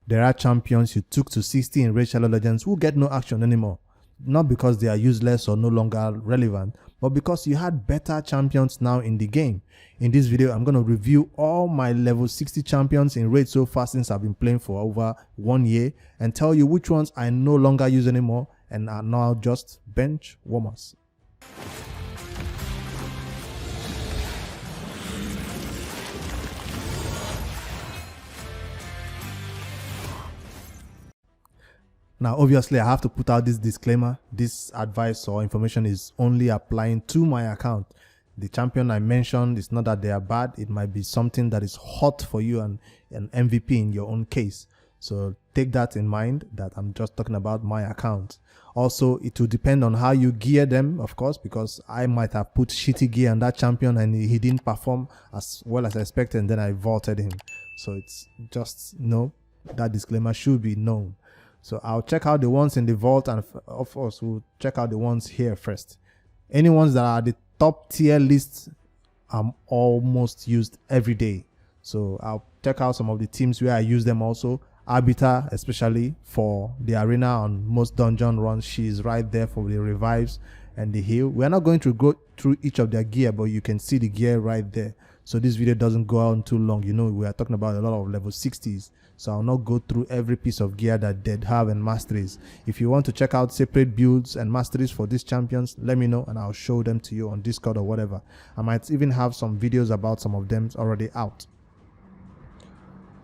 there are champions you took to 60 in Raid Shadow Legends who get no action anymore. Not because they are useless or no longer relevant, but because you had better champions now in the game. In this video, I'm going to review all my level 60 champions in Raid so far since I've been playing for over 1 year and tell you which ones I no longer use anymore and are now just bench warmers. Now, obviously, I have to put out this disclaimer. This advice or information is only applying to my account. The champion I mentioned, it's not that they are bad. It might be something that is hot for you and an MVP in your own case. So take that in mind that I'm just talking about my account. Also, it will depend on how you gear them, of course, because I might have put shitty gear on that champion and he didn't perform as well as I expected, and then I vaulted him. So it's just, that disclaimer should be known. So I'll check out the ones in the vault, and of course we'll check out the ones here first. Any ones that are the top tier list, I'm almost used every day. So I'll check out some of the teams where I use them also. Arbiter, especially for the arena on most dungeon runs, she's right there for the revives and the heal. We're not going to go through each of their gear, but you can see the gear right there. So this video doesn't go on too long. We are talking about a lot of level 60s. So I'll not go through every piece of gear that they have and masteries. If you want to check out separate builds and masteries for these champions, let me know and I'll show them to you on Discord or whatever. I might even have some videos about some of them already out.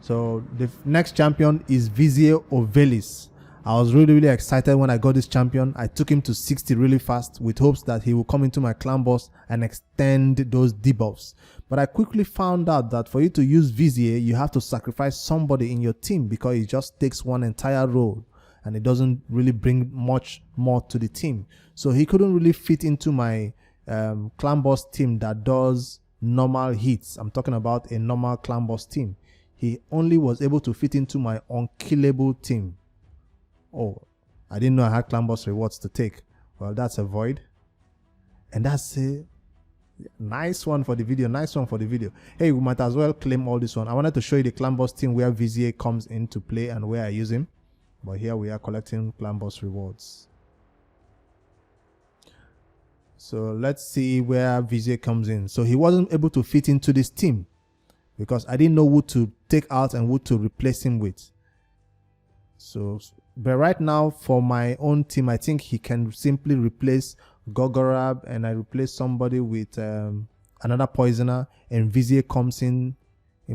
So the next champion is Vizio Orvellis. I was really excited when I got this champion. I took him to 60 really fast with hopes that he will come into my clan boss and extend those debuffs. But I quickly found out that for you to use Vizier, you have to sacrifice somebody in your team because it just takes one entire role and it doesn't really bring much more to the team. So he couldn't really fit into my clan boss team that does normal hits. I'm talking about a normal clan boss team. He only was able to fit into my unkillable team. Oh, I didn't know I had clan boss rewards to take. Well, that's a void. And that's a nice one for the video. Nice one for the video. Hey, we might as well claim all this one. I wanted to show you the clan boss team where Vizier comes into play and where I use him. But here we are collecting clan boss rewards. So let's see where Vizier comes in. So he wasn't able to fit into this team because I didn't know who to take out and who to replace him with. So, but right now for my own team, I think he can simply replace Gogorab, and I replace somebody with another poisoner, and Vizier comes in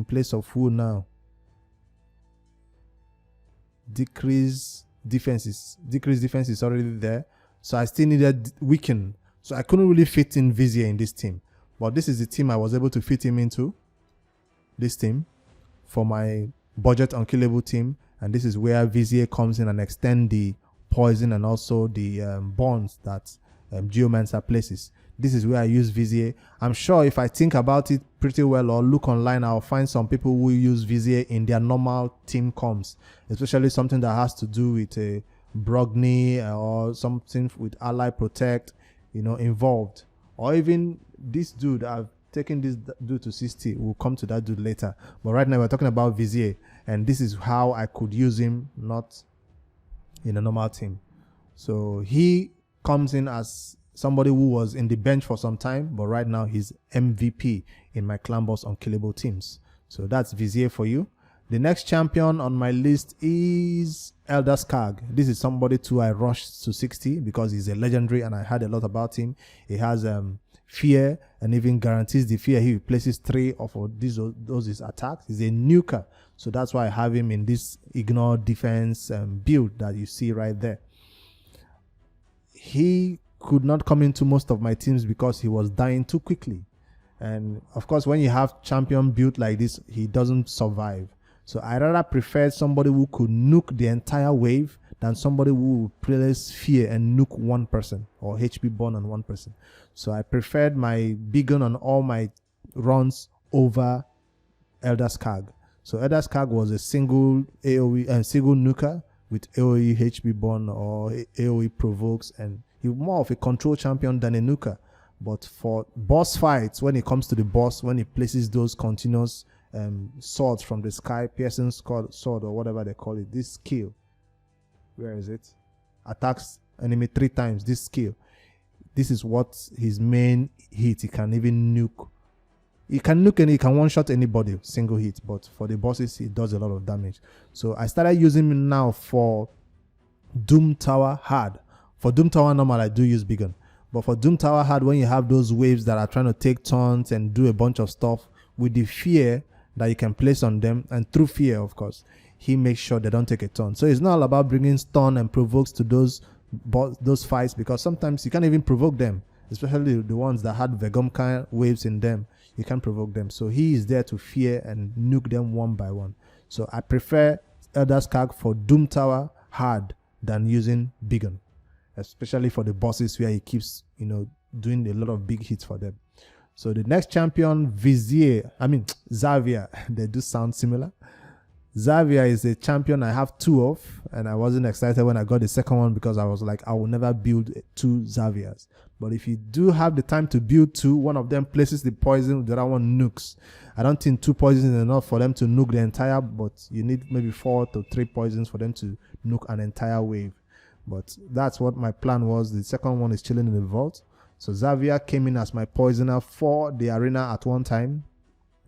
place of who now? Decrease defense is already there. So I still needed weaken. So I couldn't really fit in Vizier in this team. But this is the team I was able to fit him into. This team for my budget unkillable team. And this is where Vizier comes in and extend the poison and also the bonds that Geomancer places. This is where I use Vizier. I'm sure if I think about it pretty well or look online, I'll find some people who use Vizier in their normal team comms, especially something that has to do with a Brogni or something with Ally Protect, involved. Or even this dude, I've taken this dude to 60. We'll come to that dude later. But right now we're talking about Vizier. And this is how I could use him, not in a normal team. So he comes in as somebody who was in the bench for some time, but right now he's MVP in my clan boss unkillable teams. So that's Vizier for you. The next champion on my list is Elder Scarg. This is somebody too I rushed to 60 because he's a legendary and I heard a lot about him. He has fear and even guarantees the fear. He replaces 3 of those his attacks. He's a nuker, so that's why I have him in this ignore defense build that you see right there. He could not come into most of my teams because he was dying too quickly, and of course when you have champion build like this, he doesn't survive. So I rather prefer somebody who could nuke the entire wave than somebody who will place fear and nuke one person or HP burn on one person. So I preferred my big gun on all my runs over Elder Scarg. So Elder Scarg was a single AoE and single nuker with AoE HP burn or AoE provokes, and he was more of a control champion than a nuker. But for boss fights, when it comes to the boss, when he places those continuous swords from the sky, piercing sword or whatever they call it. This skill, where is it? Attacks enemy 3 times. This skill. This is what his main hit. He can even nuke. He can nuke and he can one-shot anybody, single hit. But for the bosses, it does a lot of damage. So I started using him now for Doom Tower hard. For Doom Tower normal, I do use Big Gun. But for Doom Tower hard, when you have those waves that are trying to take turns and do a bunch of stuff, with the fear that you can place on them, and through fear, of course, he makes sure they don't take a turn. So it's not all about bringing stun and provokes to those fights, because sometimes you can't even provoke them, especially the ones that had Vegomaker waves in them. You can't provoke them. So he is there to fear and nuke them one by one. So I prefer Elder Scarg for Doom Tower hard than using Big Gun, especially for the bosses where he keeps, doing a lot of big hits for them. So the next champion, Xavier, they do sound similar. Xavier is a champion I have 2 of, and I wasn't excited when I got the second one because I was like, I will never build 2 Xaviers. But if you do have the time to build 2, one of them places the poison, the other one nukes. I don't think 2 poisons is enough for them to nuke the entire, but you need maybe 4 to 3 poisons for them to nuke an entire wave. But that's what my plan was. The second one is chilling in the vault. So Xavier came in as my poisoner for the arena at one time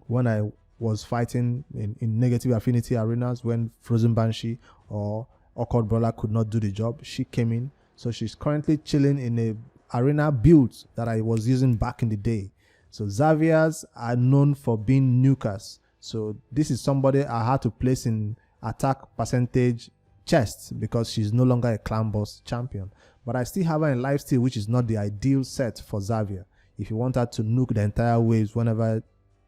when I was fighting in negative affinity arenas, when Frozen Banshee or Occult Brawler could not do the job. She came in. So she's currently chilling in a arena build that I was using back in the day. So Xaviers are known for being nukers. So this is somebody I had to place in attack percentage chest because she's no longer a clan boss champion. But I still have her in lifesteal, which is not the ideal set for Xavier. If you want her to nuke the entire waves whenever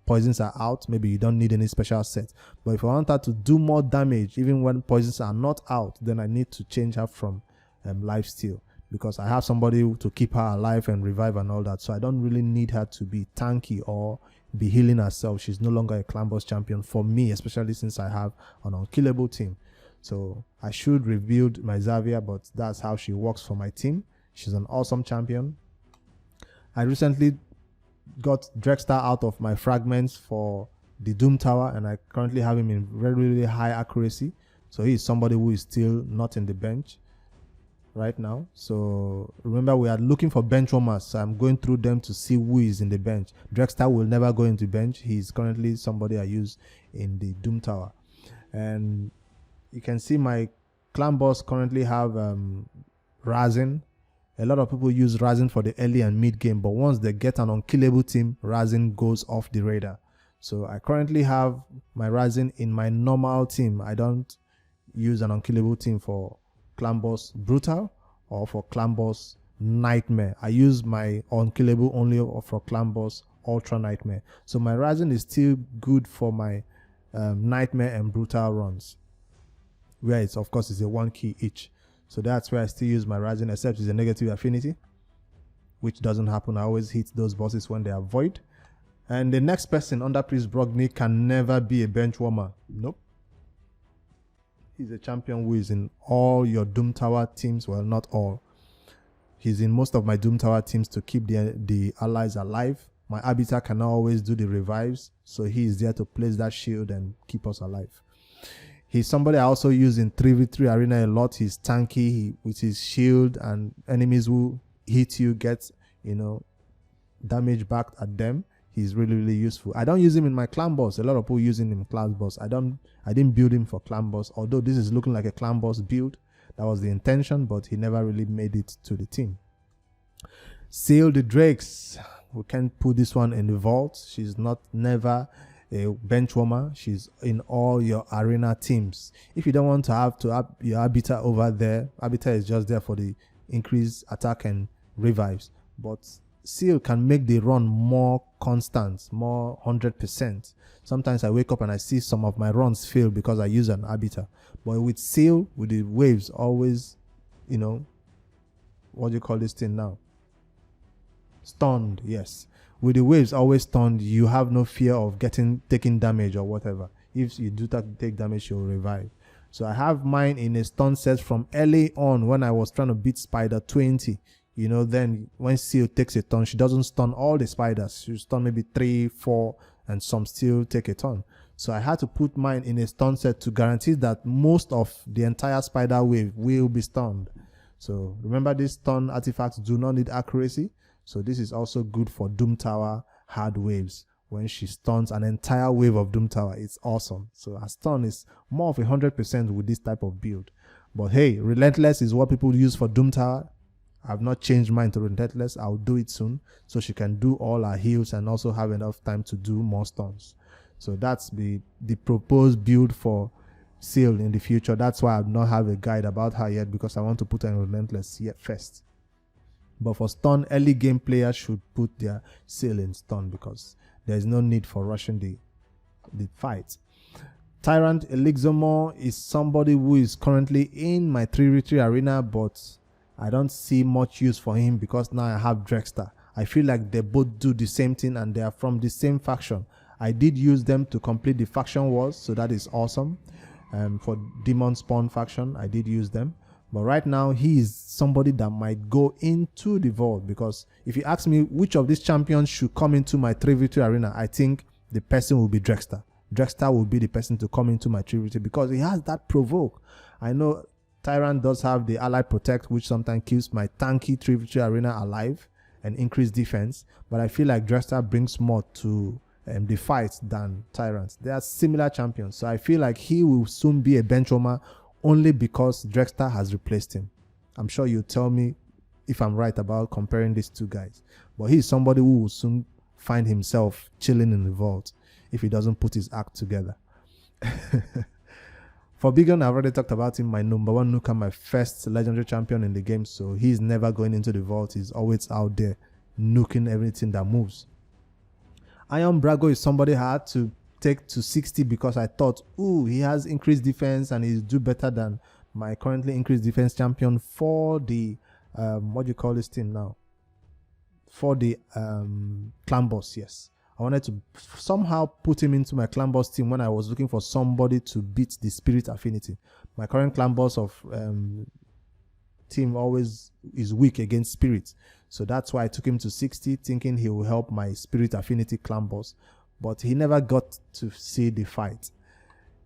poisons are out, maybe you don't need any special set. But if I want her to do more damage even when poisons are not out, then I need to change her from lifesteal, because I have somebody to keep her alive and revive and all that. So I don't really need her to be tanky or be healing herself. She's no longer a clan boss champion for me, especially since I have an unkillable team. So I should rebuild my Xavier, but that's how she works for my team. She's an awesome champion. I recently got Dragstar out of my fragments for the Doom Tower, and I currently have him in very, really high accuracy. So he is somebody who is still not in the bench right now. So remember, we are looking for bench warmers, so I'm going through them to see who is in the bench. Dragstar will never go into bench. He's currently somebody I use in the Doom Tower. And you can see my clan boss currently have Razin. A lot of people use Razin for the early and mid game, but once they get an unkillable team, Razin goes off the radar. So I currently have my Razin in my normal team. I don't use an unkillable team for clan boss Brutal or for clan boss Nightmare. I use my unkillable only for clan boss Ultra Nightmare. So my Razin is still good for my Nightmare and Brutal runs, where it's, of course, it's a 1 key each. So that's where I still use my Razin, except it's a negative affinity, which doesn't happen. I always hit those bosses when they are void. And the next person under Priest Brogni can never be a bench warmer. Nope. He's a champion who is in all your Doom Tower teams. Well, not all. He's in most of my Doom Tower teams to keep the allies alive. My Arbiter can always do the revives, so he is there to place that shield and keep us alive. He's somebody I also use in 3v3 arena a lot. He's tanky with his shield, and enemies who hit you get, damage back at them. He's really, really useful. I don't use him in my clan boss. A lot of people use him in clan boss. I didn't build him for clan boss, although this is looking like a clan boss build. That was the intention, but he never really made it to the team. Seal the Drakes. We can't put this one in the vault. She's never a bench warmer. She's in all your arena teams. If you don't want to have your Arbiter over there, Arbiter is just there for the increased attack and revives. But Seal can make the run more constant, more 100%. Sometimes I wake up and I see some of my runs fail because I use an Arbiter. But with Seal, with the waves, always, what do you call this thing now? Stunned, yes. With the waves always stunned, you have no fear of taking damage or whatever. If you do take damage, you'll revive. So I have mine in a stun set from early on when I was trying to beat Spider 20. Then when Seal takes a turn, she doesn't stun all the spiders. She stun maybe 3, 4, and some still take a turn. So I had to put mine in a stun set to guarantee that most of the entire spider wave will be stunned. So remember, these stun artifacts do not need accuracy. So this is also good for Doom Tower hard waves. When she stuns an entire wave of Doom Tower, it's awesome. So a stun is more of 100% with this type of build. But hey, Relentless is what people use for Doom Tower. I've not changed mine to Relentless. I'll do it soon, so she can do all her heals and also have enough time to do more stuns. So that's the proposed build for Seal in the future. That's why I do not have a guide about her yet, because I want to put her in Relentless yet first. But for stun, early game players should put their Seal in stun, because there is no need for rushing the fight. Tyrant Elixomor is somebody who is currently in my 3v3 arena, but I don't see much use for him because now I have Dragstar. I feel like they both do the same thing and they are from the same faction. I did use them to complete the faction wars, so that is awesome. For Demon Spawn faction, I did use them. But right now, he is somebody that might go into the vault, because if you ask me which of these champions should come into my 3v3 arena, I think the person will be Dragstar. Dragstar will be the person to come into my 3v3 because he has that provoke. I know Tyrant does have the Ally Protect, which sometimes keeps my tanky 3v3 arena alive and increase defense, but I feel like Dragstar brings more to the fight than Tyrant. They are similar champions, so I feel like he will soon be a bench warmer only because Dragstar has replaced him. I'm sure you'll tell me if I'm right about comparing these two guys, but he's somebody who will soon find himself chilling in the vault if he doesn't put his act together. For Bigon, I've already talked about him, my number one nuker, my first legendary champion in the game, so he's never going into the vault. He's always out there nuking everything that moves. Iron Brago is somebody I had to take to 60 because I thought, ooh, he has increased defense and he's do better than my currently increased defense champion for the, what do you call this team now? For the clan boss, yes. I wanted to somehow put him into my clan boss team when I was looking for somebody to beat the spirit affinity. My current clan boss of team always is weak against spirit. So that's why I took him to 60, thinking he will help my spirit affinity clan boss. But he never got to see the fight.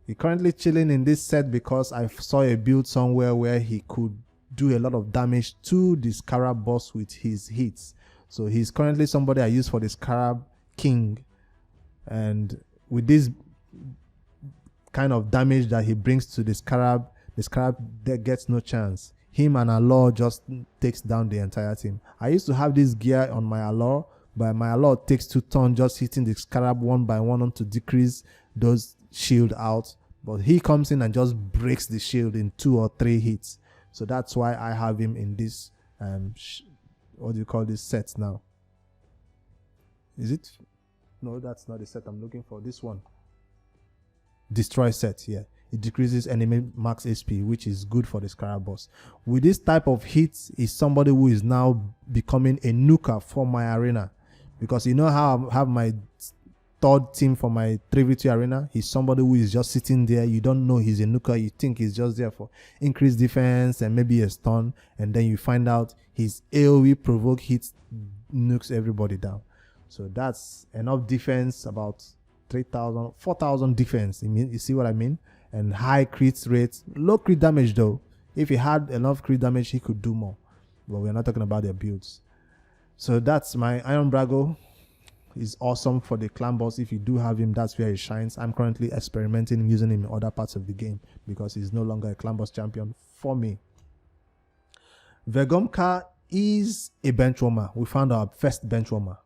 He's currently chilling in this set because I saw a build somewhere where he could do a lot of damage to the Scarab boss with his hits. So he's currently somebody I use for the Scarab King, and with this kind of damage that he brings to the Scarab that gets no chance. Him and Allure just takes down the entire team. I used to have this gear on my Allure, but my Allure takes 2 turns just hitting the Scarab one by one to decrease those shield out, but he comes in and just breaks the shield in 2 or 3 hits. So that's why I have him in this what do you call this set now? Is it? No, that's not the set I'm looking for. This one. Destroy set, yeah. It decreases enemy max HP, which is good for the Scarab boss. With this type of hits, is somebody who is now becoming a nuker for my arena. Because you know how I have my third team for my 3v2 arena? He's somebody who is just sitting there. You don't know he's a nuker. You think he's just there for increased defense and maybe a stun. And then you find out his AoE provoke hits nukes everybody down. So that's enough defense, about 3,000, 4,000 defense. You see what I mean? And high crit rates, low crit damage though. If he had enough crit damage, he could do more. But we're not talking about their builds. So that's my Iron Brago. He's awesome for the clan boss. If you do have him, that's where he shines. I'm currently experimenting using him in other parts of the game because he's no longer a clan boss champion for me. Vegomaker is a bench warmer. We found our first bench warmer.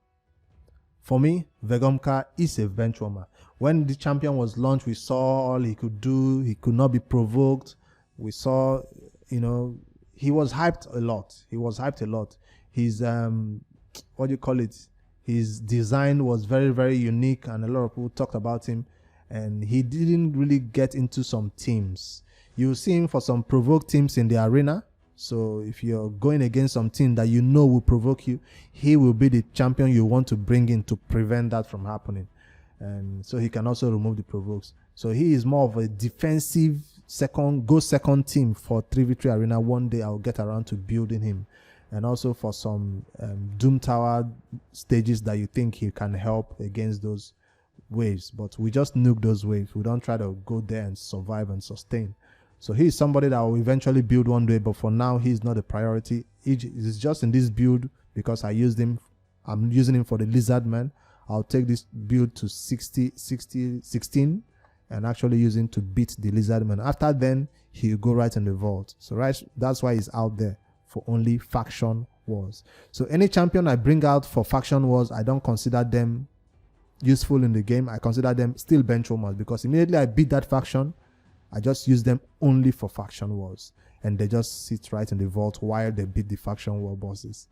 For me, Vegomaker is a bench warmer. When the champion was launched, we saw all he could do. He could not be provoked. We saw, you know, he was hyped a lot. He was hyped a lot. His, what do you call it? His design was very, very unique, and a lot of people talked about him. And he didn't really get into some teams. You'll see him for some provoke teams in the arena. So if you're going against some team that you know will provoke you, he will be the champion you want to bring in to prevent that from happening. And so he can also remove the provokes. So he is more of a defensive second team for 3v3 arena. One day I'll get around to building him. And also for some Doom Tower stages that you think he can help against those waves, but we just nuke those waves. We don't try to go there and survive and sustain. So he's somebody that will eventually build one day, but for now he's not a priority. He's just in this build because I used him. I'm using him for the lizard man. I'll take this build to 16 and actually use him to beat the lizard man. After then, he'll go right in the vault. So that's why he's out there for only faction wars. So any champion I bring out for faction wars, I don't consider them useful in the game. I consider them still bench warmers, because immediately I beat that faction, I just use them only for faction wars, and they just sit right in the vault while they beat the faction war bosses.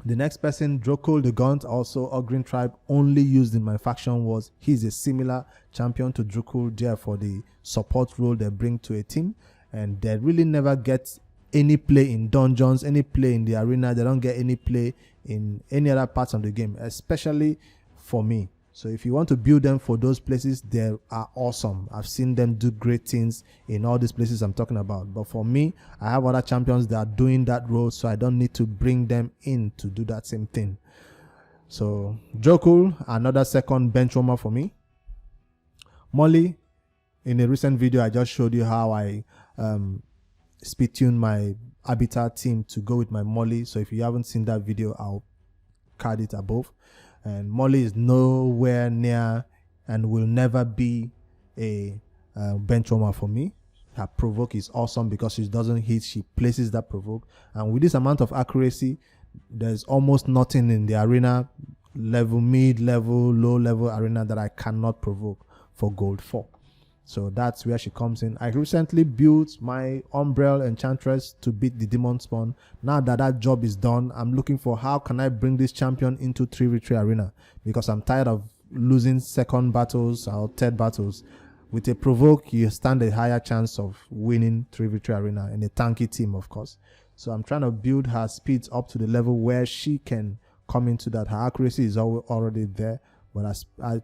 The next person, Dracul the Guns, also a green tribe, only used in my faction wars. He's a similar champion to Dracul there for the support role they bring to a team, and they really never get any play in dungeons, any play in the arena. They don't get any play in any other parts of the game, especially for me. So if you want to build them for those places, they are awesome. I've seen them do great things in all these places I'm talking about. But for me, I have other champions that are doing that role, so I don't need to bring them in to do that same thing. So Dracul, another second bench warmer for me. Molly, in a recent video, I just showed you how I speed tune my Arbiter team to go with my Molly. So if you haven't seen that video, I'll card it above. And Molly is nowhere near and will never be a bench warmer for me. Her provoke is awesome because she doesn't hit, she places that provoke. And with this amount of accuracy, there's almost nothing in the arena, level, mid-level, low-level arena that I cannot provoke for gold 4. So that's where she comes in. I recently built my Umbrella Enchantress to beat the Demon Spawn. Now that that job is done, I'm looking for how can I bring this champion into 3v3 arena, because I'm tired of losing second battles or third battles. With a provoke, you stand a higher chance of winning 3v3 arena in a tanky team, of course. So I'm trying to build her speeds up to the level where she can come into that. Her accuracy is already there, but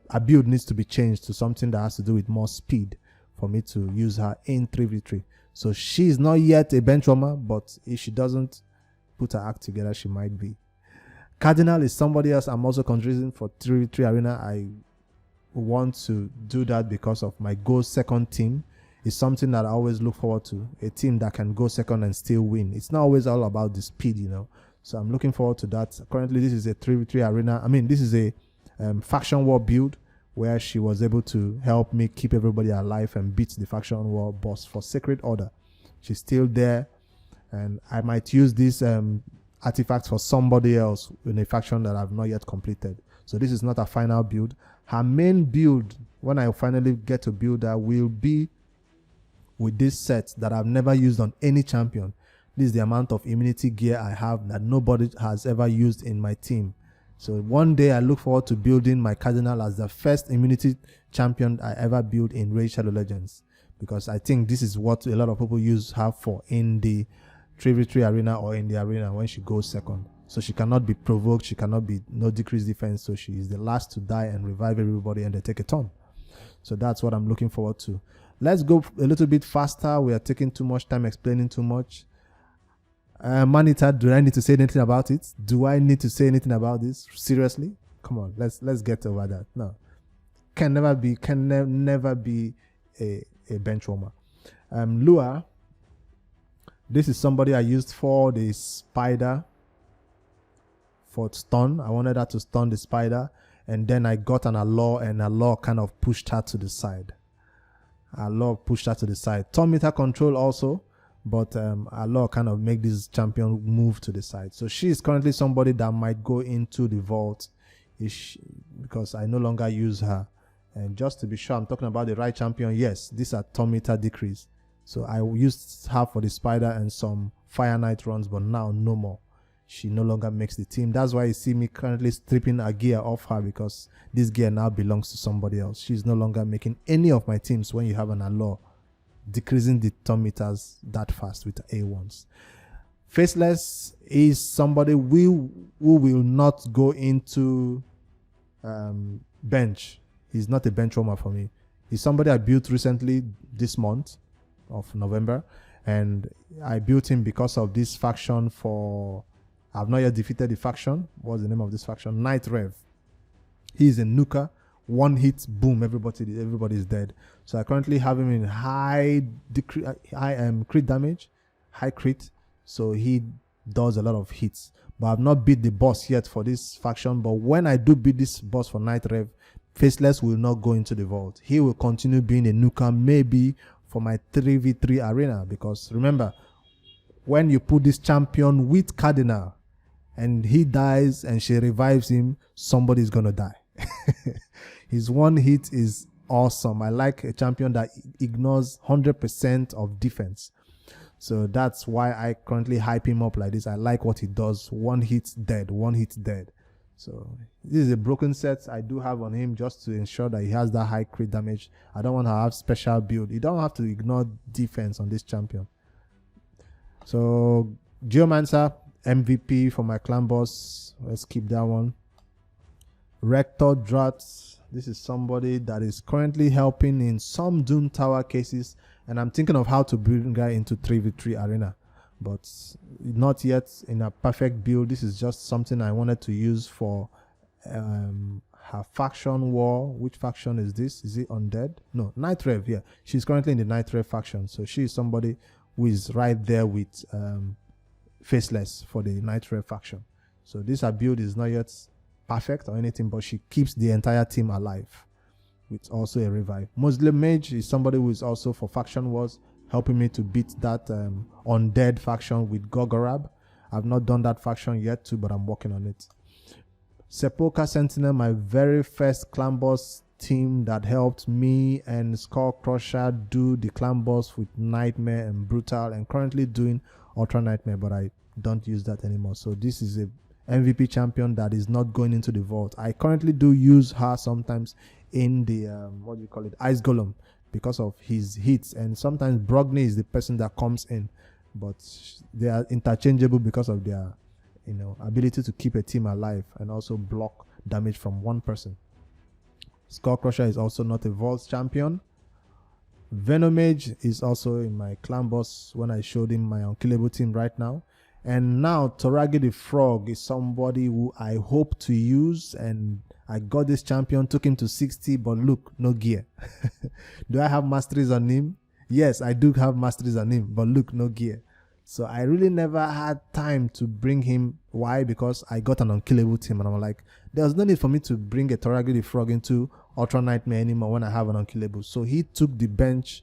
a build needs to be changed to something that has to do with more speed for me to use her in 3v3. So she is not yet a bench warmer, but if she doesn't put her act together, she might be. Cardinal is somebody else I'm also considering for 3v3 arena. I want to do that because of my go second team. Is something that I always look forward to, a team that can go second and still win. It's not always all about the speed, you know. So I'm looking forward to that. Currently, this is a 3v3 arena. I mean, this is a faction war build where she was able to help me keep everybody alive and beat the faction war boss for Sacred Order. She's still there, and I might use this artifact for somebody else in a faction that I've not yet completed. So this is not a final build. Her main build, when I finally get to build her, will be with this set that I've never used on any champion. This is the amount of immunity gear I have that nobody has ever used in my team. So one day I look forward to building my Cardinal as the first immunity champion I ever built in Raid Shadow Legends, because I think this is what a lot of people use her for in the 3v3 arena or in the arena when she goes second. So she cannot be provoked, she cannot be no decreased defense, so she is the last to die and revive everybody and they take a turn. So that's what I'm looking forward to. Let's go a little bit faster. We are taking too much time explaining too much. Manita, do I need to say anything about it? Do I need to say anything about this? Seriously? Come on, let's get over that. No. Can never be a bench warmer. Lua, this is somebody I used for the spider for stun. I wanted her to stun the spider, and then I got an allure, and allure kind of pushed her to the side. Allure pushed her to the side. Turn meter control also, but allure kind of make this champion move to the side. So she is currently somebody that might go into the vault because I no longer use her. And just to be sure I'm talking about the right champion, yes, these are turn meter decrease. So I used her for the spider and some Fire Knight runs, but now no more. She no longer makes the team. That's why you see me currently stripping a gear off her, because this gear now belongs to somebody else. She's no longer making any of my teams when you have an allure decreasing the turn meters that fast with A1s. Faceless is somebody who will not go into bench. He's not a bench warmer for me. He's somebody I built recently this month of November, and I built him because of this faction for... I've not yet defeated the faction. What's the name of this faction? Night Rev. He's a nuker one hit, boom, everybody's dead. So I currently have him in high crit damage, high crit. So he does a lot of hits. But I've not beat the boss yet for this faction. But when I do beat this boss for Night Rev, Faceless will not go into the vault. He will continue being a nuker, maybe for my 3v3 arena. Because remember, when you put this champion with Cardinal and he dies and she revives him, somebody's gonna die. His one hit is awesome. I like a champion that ignores 100% of defense. So that's why I currently hype him up like this. I like what he does. One hit dead, one hit dead. So this is a broken set I do have on him just to ensure that he has that high crit damage. I don't want to have special build. You don't have to ignore defense on this champion. So Geomancer, MVP for my clan boss. Let's keep that one. Rector Drat. This is somebody that is currently helping in some Doom Tower cases. And I'm thinking of how to bring guy into 3v3 arena. But not yet in a perfect build. This is just something I wanted to use for her faction war. Which faction is this? Is it Undead? No, Night Rev, yeah. She's currently in the Night Rev faction. So she is somebody who is right there with Faceless for the Night Rev faction. So this her build is not yet perfect or anything, but she keeps the entire team alive with also a revive. Muslim Mage is somebody who is also for faction wars, helping me to beat that Undead faction with Gogorab. I've not done that faction yet too, but I'm working on it. Sepulchre Sentinel, my very first clan boss team that helped me and Skull Crusher do the clan boss with Nightmare and Brutal, and currently doing Ultra Nightmare, but I don't use that anymore. So this is a MVP champion that is not going into the vault. I currently do use her sometimes in the what do you call it, Ice Golem, because of his hits, and sometimes Brogni is the person that comes in, but they are interchangeable because of their ability to keep a team alive and also block damage from one person. Skull Crusher is also not a vault champion. Venomage is also in my clan boss when I showed him my unkillable team right now. And now Taraki the Frog is somebody who I hope to use, and I got this champion, took him to 60, but look, no gear. Do I have masteries on him? Yes, I do have masteries on him, but look, no gear. So I really never had time to bring him. Why? Because I got an unkillable team, and I'm like, there's no need for me to bring a Taraki the Frog into Ultra Nightmare anymore when I have an unkillable. So he took the bench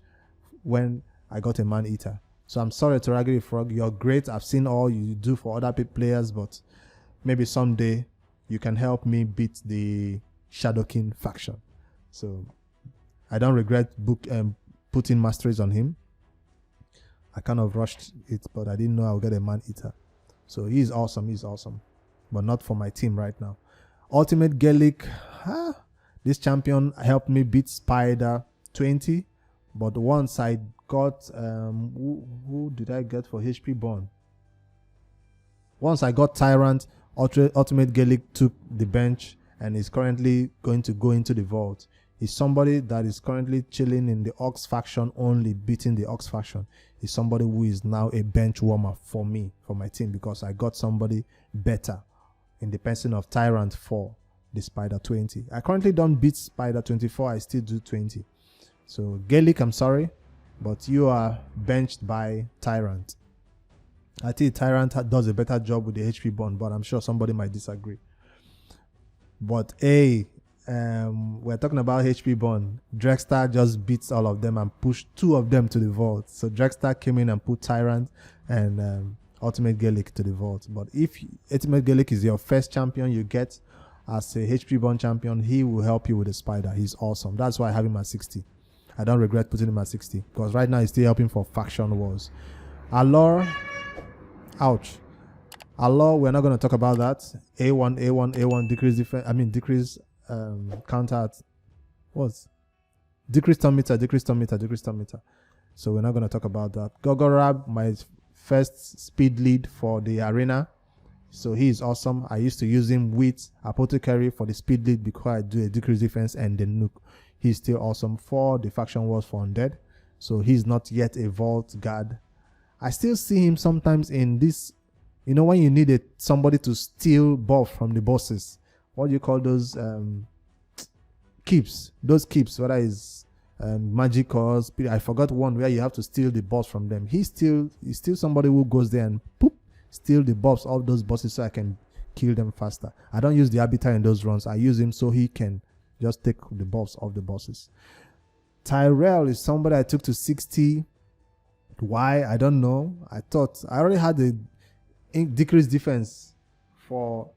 when I got a Man Eater. So I'm sorry, Taraki the Frog, you're great. I've seen all you do for other players, but maybe someday you can help me beat the Shadow King faction. So I don't regret putting masteries on him. I kind of rushed it, but I didn't know I would get a Man Eater. So he's awesome, but not for my team right now. Ultimate Gaelic, this champion helped me beat Spider 20, but once I got who did I get for HP Burn? Once I got Tyrant, Ultimate Gaelic took the bench and is currently going to go into the vault. He's somebody that is currently chilling in the Ox faction, only beating the Ox faction. He's somebody who is now a bench warmer for me, for my team, because I got somebody better in the person of Tyrant for the Spider 20. I currently don't beat Spider 24, I still do 20. So Gaelic, I'm sorry, but you are benched by Tyrant. I think Tyrant does a better job with the HP Burn, but I'm sure somebody might disagree. But hey, we're talking about HP Burn. Dragstar just beats all of them and pushed 2 of them to the vault. So Dragstar came in and put Tyrant and Ultimate Gaelic to the vault. But if Ultimate Gaelic is your first champion you get as a HP Burn champion, he will help you with the Spider. He's awesome. That's why I have him at 60. I don't regret putting him at 60 because right now he's still helping for faction wars. Allure, ouch. Allure, we're not going to talk about that. A1, decrease defense. I mean, decrease counter at what? Decrease turn meter. So we're not going to talk about that. Gogorab, my first speed lead for the arena. So he is awesome. I used to use him with Apothecary for the speed lead because I do a decrease defense and the nuke. He's still awesome for the faction wars for Undead. So he's not yet a vault guard. I still see him sometimes in this, when you need somebody to steal buff from the bosses. What do you call those? keeps, those keeps, whether it's magic or spirit. I forgot one where you have to steal the boss from them. He's still somebody who goes there and poop, steal the buffs of those bosses so I can kill them faster. I don't use the Arbiter in those runs. I use him so he can just take the buffs of the bosses. Tyrell is somebody I took to 60. Why? I don't know. I thought I already had the decreased defense for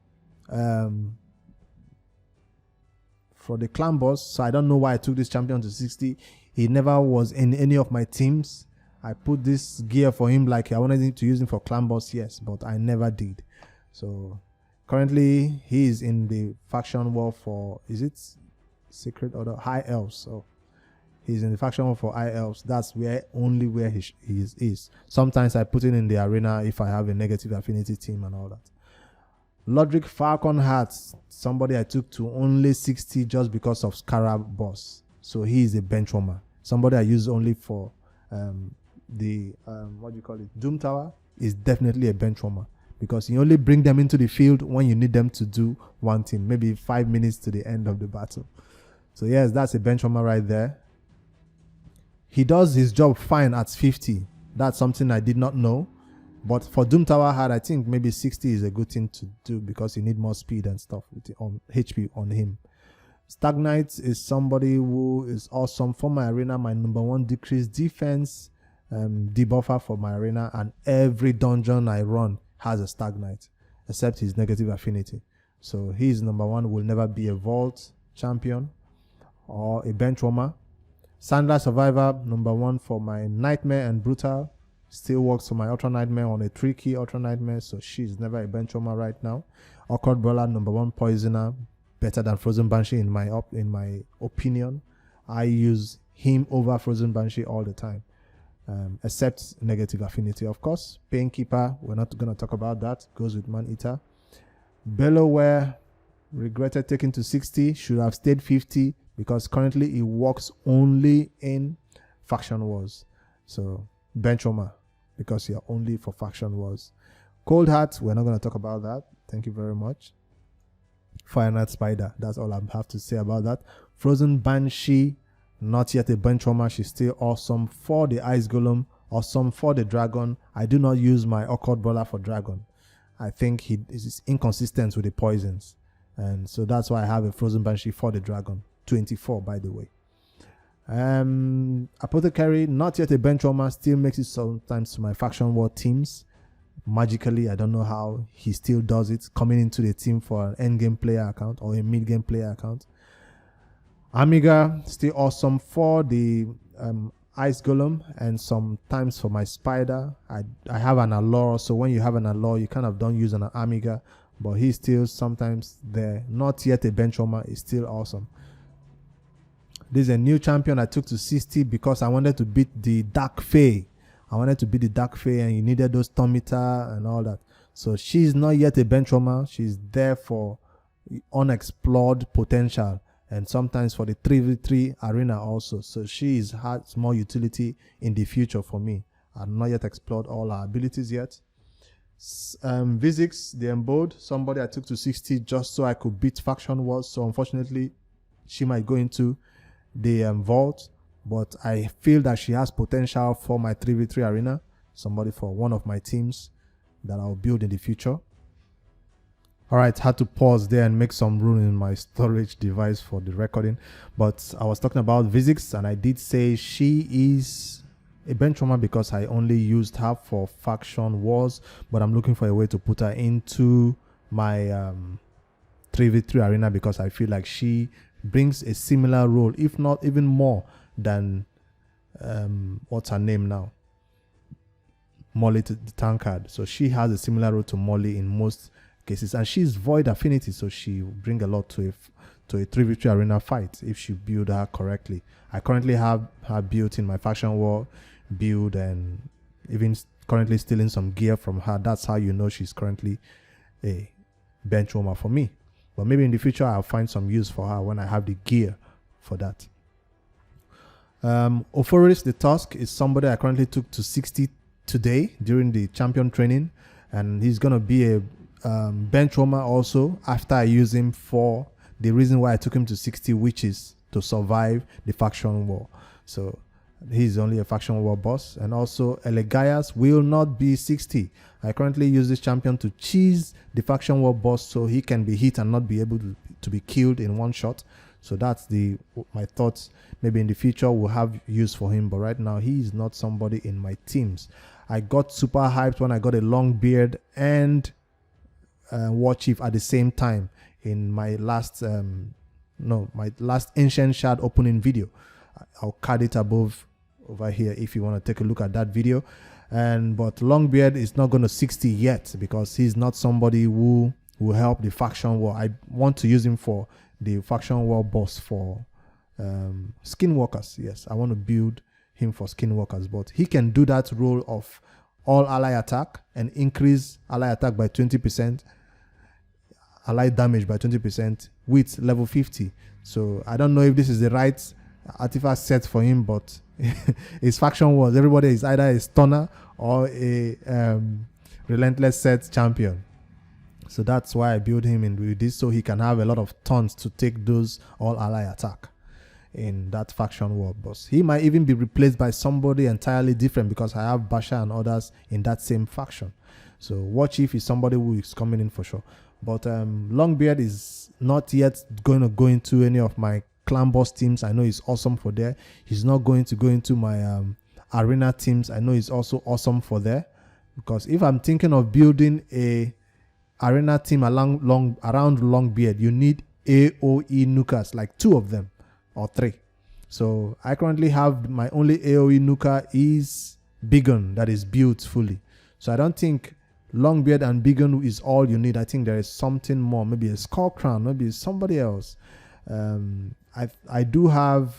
the clan boss, so I don't know why I took this champion to 60. He never was in any of my teams. I put this gear for him like I wanted him to use him for clan boss, yes, but I never did. So currently he is in the faction war for, is it Secret Order? High Elves. So he's in the faction war for High Elves. That's where he is. Sometimes I put it in the arena if I have a negative affinity team and all that. Lodric Falcon Hearts, somebody I took to only 60 just because of Scarab boss. So he is a bench warmer. Somebody I use only for what do you call it? Doom Tower is definitely a bench warmer because you only bring them into the field when you need them to do one thing, maybe 5 minutes to the end of the battle. So yes, that's a bench warmer right there. He does his job fine at 50. That's something I did not know. But for Doom Tower Hard, I think maybe 60 is a good thing to do because you need more speed and stuff with the HP on him. Stag Knight is somebody who is awesome for my arena. My number one decreased defense debuffer for my arena, and every dungeon I run has a Stag Knight except his negative affinity. So he's number one, will never be a vault champion or a bench warmer. Sandler Survivor, number one for my Nightmare and Brutal. Still works for my Ultra Nightmare on a tricky Ultra Nightmare, so she's never a bench warmer right now. Awkward Brawler, number one poisoner, better than Frozen Banshee in my opinion. I use him over Frozen Banshee all the time, except negative affinity, of course. Painkeeper, we're not going to talk about that. Goes with Man Eater. Bellowware, regretted taking to 60. Should have stayed 50 because currently it works only in faction wars. So bench warmer because you're only for faction wars. Cold Heart, we're not going to talk about that. Thank you very much. Fire Knight Spider, that's all I have to say about that. Frozen Banshee, not yet a bench warmer. She's still awesome for the Ice Golem, awesome for the Dragon. I do not use my Awkward Brawler for Dragon. I think he is inconsistent with the poisons, and so that's why I have a Frozen Banshee for the Dragon. 24, by the way. Apothecary, not yet a bench warmer, still makes it sometimes to my faction war teams. Magically, I don't know how he still does it, coming into the team for an endgame player account or a mid-game player account. Amiga, still awesome for the Ice Golem and sometimes for my Spider. I have an Allure, so when you have an Allure, you kind of don't use an Amiga, but he's still sometimes there. Not yet a bench warmer, is still awesome. This is a new champion I took to 60 because I wanted to beat the Dark Fae. And you needed those Tometer and all that. So she's not yet a bench warmer. She's there for unexplored potential and sometimes for the 3v3 arena also. So she has more utility in the future for me. I've not yet explored all her abilities yet. Vizix, the Embodied, somebody I took to 60 just so I could beat faction wars. So unfortunately, she might go into the vault, but I feel that she has potential for my 3v3 arena, somebody for one of my teams that I'll build in the future. Alright, had to pause there and make some room in my storage device for the recording, but I was talking about Vizix, and I did say she is a bench warmer because I only used her for faction wars, but I'm looking for a way to put her into my 3v3 arena because I feel like she brings a similar role, if not even more than what's her name now, Molly the Tankard. So she has a similar role to Molly in most cases, and she's void affinity, so she will bring a lot to a 3v3 arena fight if she build her correctly. I currently have her built in my faction war build, and even currently stealing some gear from her. That's how you know she's currently a bench warmer for me. But maybe in the future I'll find some use for her when I have the gear for that. Ophoris the Tusk is somebody I currently took to 60 today during the champion training, and he's going to be a bench warmer also after I use him for the reason why I took him to 60, which is to survive the faction war. So he's only a faction war boss. And also Elegaias will not be 60. I currently use this champion to cheese the faction war boss so he can be hit and not be able to be killed in one shot. So that's my thoughts. Maybe in the future we'll have use for him, but right now he is not somebody in my teams. I got super hyped when I got a long beard and war chief at the same time in my last ancient shard opening video. I'll card it above over here if you want to take a look at that video. But Longbeard is not going to 60 yet because he's not somebody who will help the faction war. I want to use him for the faction war boss for skinwalkers. Yes, I want to build him for skinwalkers, but he can do that role of all ally attack and increase ally attack by 20%, ally damage by 20% with level 50. So I don't know if this is the right artifact set for him, but his faction wars, everybody is either a stunner or a relentless set champion. So that's why I build him in with this, so he can have a lot of turns to take those all ally attack in that faction war boss. He might even be replaced by somebody entirely different because I have Basha and others in that same faction. So War Chief is somebody who is coming in for sure. But Longbeard is not yet going to go into any of my clan boss teams. I know he's awesome for there. He's not going to go into my arena teams. I know he's also awesome for there, because if I'm thinking of building a arena team around Longbeard, you need AOE nukas, like 2 of them or 3. So I currently have my only AOE nuka is Bigon that is built fully. So I don't think Longbeard and Bigon is all you need. I think there is something more, maybe a Skull Crown, maybe somebody else. I do have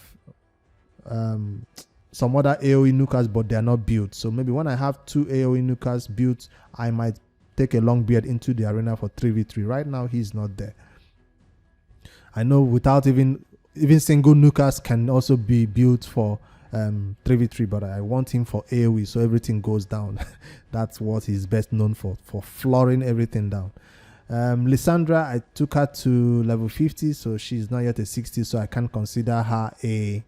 some other AOE nukas, but they are not built. So maybe when I have 2 AOE nukas built, I might take a Longbeard into the arena for 3v3. Right now, he's not there. I know without even single nukas can also be built for 3v3, but I want him for AOE, so everything goes down. That's what he's best known for flooring everything down. Lissandra, I took her to level 50, so she's not yet a 60, so I can't consider her a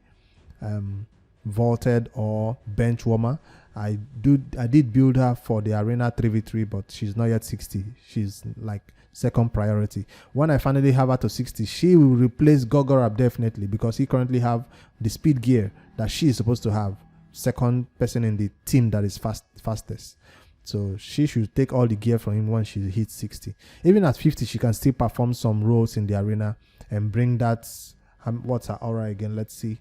vaulted or bench warmer. I did build her for the arena 3v3, but she's not yet 60. She's like second priority. When I finally have her to 60, she will replace Gogorab definitely, because he currently have the speed gear that she is supposed to have. Second person in the team that is fastest. So she should take all the gear from him when she hits 60. Even at 50, she can still perform some roles in the arena and bring that. What's her aura again? Let's see.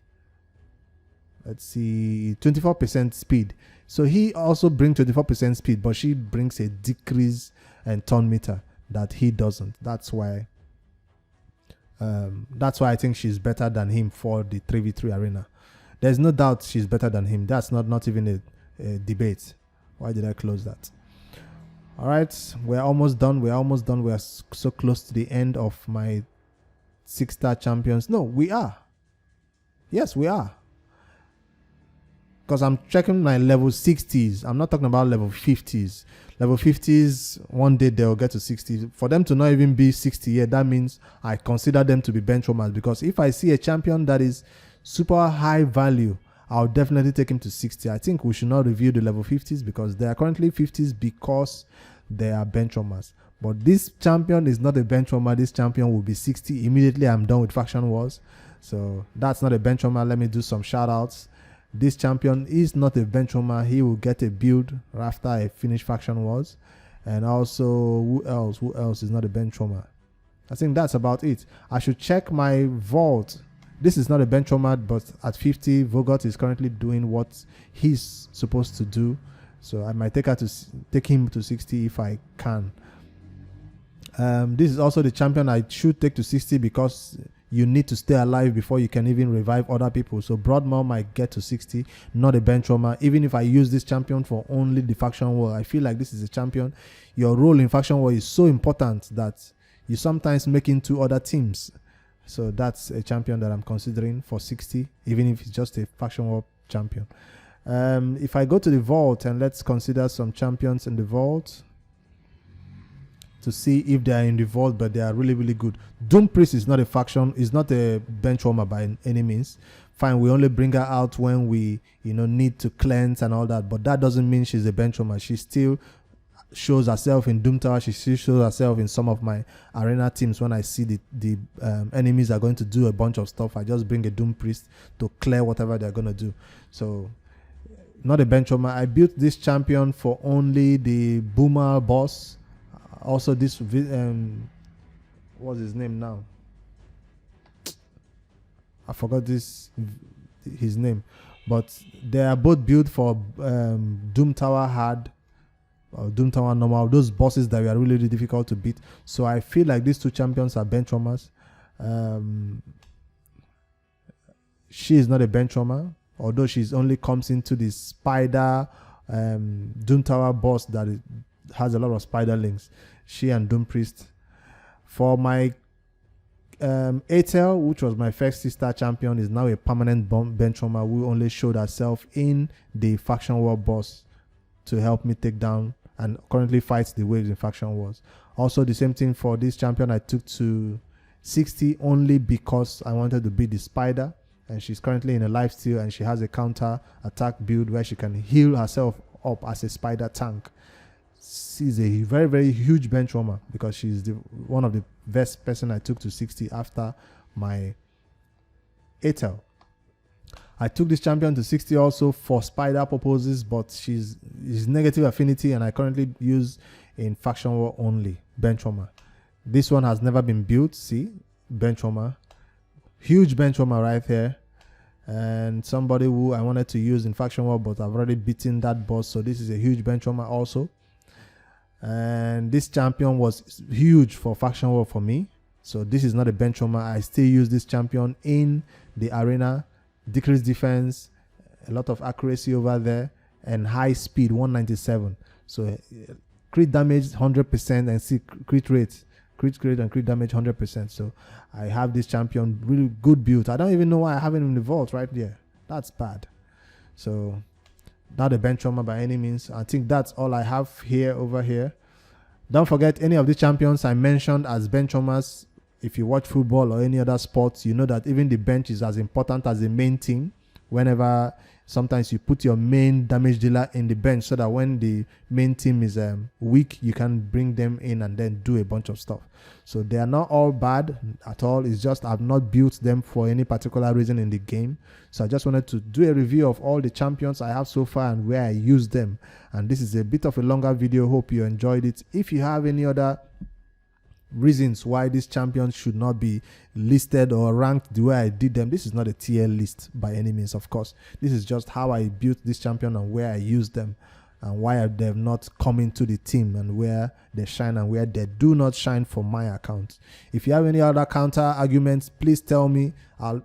24% speed. So he also brings 24% speed, but she brings a decrease in turn meter that he doesn't. That's why I think she's better than him for the 3v3 arena. There's no doubt she's better than him. That's not even a debate. Why did I close that? All right, we're almost done. We're so close to the end of my 6-star champions. No, we are. Yes, we are. Because I'm checking my level 60s. I'm not talking about level 50s. Level 50s, one day they'll get to 60. For them to not even be 60 yet, that means I consider them to be benchwarmers. Because if I see a champion that is super high value, I'll definitely take him to 60. I think we should not review the level 50s because they are currently 50s because they are benchwarmers. But this champion is not a benchwarmer. This champion will be 60. Immediately I'm done with Faction Wars. So that's not a benchwarmer. Let me do some shout outs. This champion is not a benchwarmer. He will get a build after I finish Faction Wars. And also, who else is not a benchwarmer? I think that's about it. I should check my vault. This is not a benchwarmer, but at 50, Vogot is currently doing what he's supposed to do. So I might take him to 60 if I can. This is also the champion I should take to 60 because you need to stay alive before you can even revive other people. So Broadmoor might get to 60, not a benchwarmer. Even if I use this champion for only the faction war, I feel like this is a champion. Your role in faction war is so important that you sometimes make into other teams. So that's a champion that I'm considering for 60, even if it's just a faction war champion. If I go to the vault and let's consider some champions in the vault. to see if they are in revolt, but they are really, really good. Doom Priest is not a faction, is not a bench warmer by any means. Fine, we only bring her out when we, need to cleanse and all that, but that doesn't mean she's a bench warmer. She still shows herself in Doom Tower. She still shows herself in some of my arena teams. When I see the enemies are going to do a bunch of stuff, I just bring a Doom Priest to clear whatever they're going to do. So, not a bench warmer. I built this champion for only the Boomer boss. Also, this what's his name now? I forgot his name, but they are both built for Doom Tower Hard or Doom Tower Normal. Those bosses that were really, really difficult to beat. So I feel like these two champions are bench warmers. She is not a bench warmer, although she's only comes into the spider Doom Tower boss that has a lot of spider links. She and Doom Priest. For my Atel, which was my first sister champion, is now a permanent bench warmer who only showed herself in the faction war boss to help me take down and currently fights the waves in faction wars. Also, the same thing for this champion I took to 60 only because I wanted to beat the spider, and she's currently in a lifesteal and she has a counter attack build where she can heal herself up as a spider tank. She's a very, very huge bench warmer because she's one of the best person I took to 60 after my Atel. I took this champion to 60 also for spider purposes, but she's negative affinity and I currently use in faction war only, bench warmer. This one has never been built. See, bench warmer, huge bench warmer right here, and somebody who I wanted to use in faction war, but I've already beaten that boss, so this is a huge bench warmer also. And this champion was huge for faction war for me, so this is not a bench warmer. I still use this champion in the arena. Decreased defense, a lot of accuracy over there, and high speed 197. So crit damage 100% and see crit rate and crit damage 100%. So I have this champion, really good build. I don't even know why I have him in the vault right there. That's bad. So not a bench warmer by any means. I think that's all I have over here. Don't forget, any of the champions I mentioned as bench warmers, if you watch football or any other sports, you know that even the bench is as important as the main team. Whenever sometimes you put your main damage dealer in the bench so that when the main team is weak, you can bring them in and then do a bunch of stuff. So they are not all bad at all. It's just I've not built them for any particular reason in the game. So I just wanted to do a review of all the champions I have so far and where I use them. And this is a bit of a longer video. Hope you enjoyed it. If you have any other reasons why these champions should not be listed or ranked the way I did them, this is not a tier list by any means, of course. This is just how I built this champion and where I use them and why they've not come into the team and where they shine and where they do not shine for my account. If you have any other counter arguments, please tell me.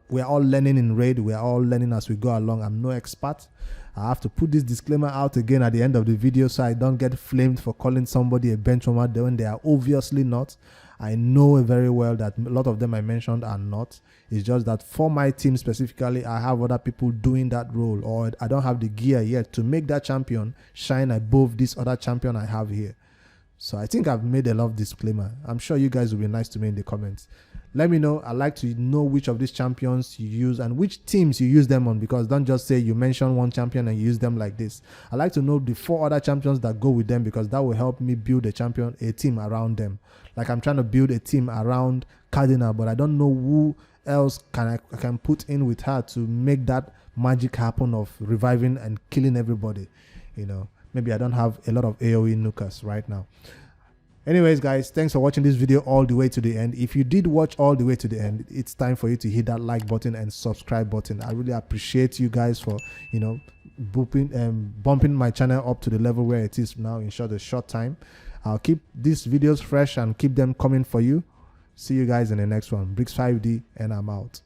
We're all learning in raid. We're all learning as we go along. I'm no expert. I have to put this disclaimer out again at the end of the video so I don't get flamed for calling somebody a bench warmer when they are obviously not. I know very well that a lot of them I mentioned are not. It's just that for my team specifically, I have other people doing that role, or I don't have the gear yet to make that champion shine above this other champion I have here. So I think I've made a lot of disclaimer. I'm sure you guys will be nice to me in the comments. Let me know. I'd like to know which of these champions you use and which teams you use them on, because don't just say you mention one champion and you use them like this. I'd like to know the 4 other champions that go with them, because that will help me build a team around them. Like I'm trying to build a team around Cardinal, but I don't know who else I can put in with her to make that magic happen of reviving and killing everybody. Maybe I don't have a lot of AoE nukers right now. Anyways, guys, thanks for watching this video all the way to the end. If you did watch all the way to the end, it's time for you to hit that like button and subscribe button. I really appreciate you guys for, bumping my channel up to the level where it is now in a short time. I'll keep these videos fresh and keep them coming for you. See you guys in the next one. Bricks 5D, and I'm out.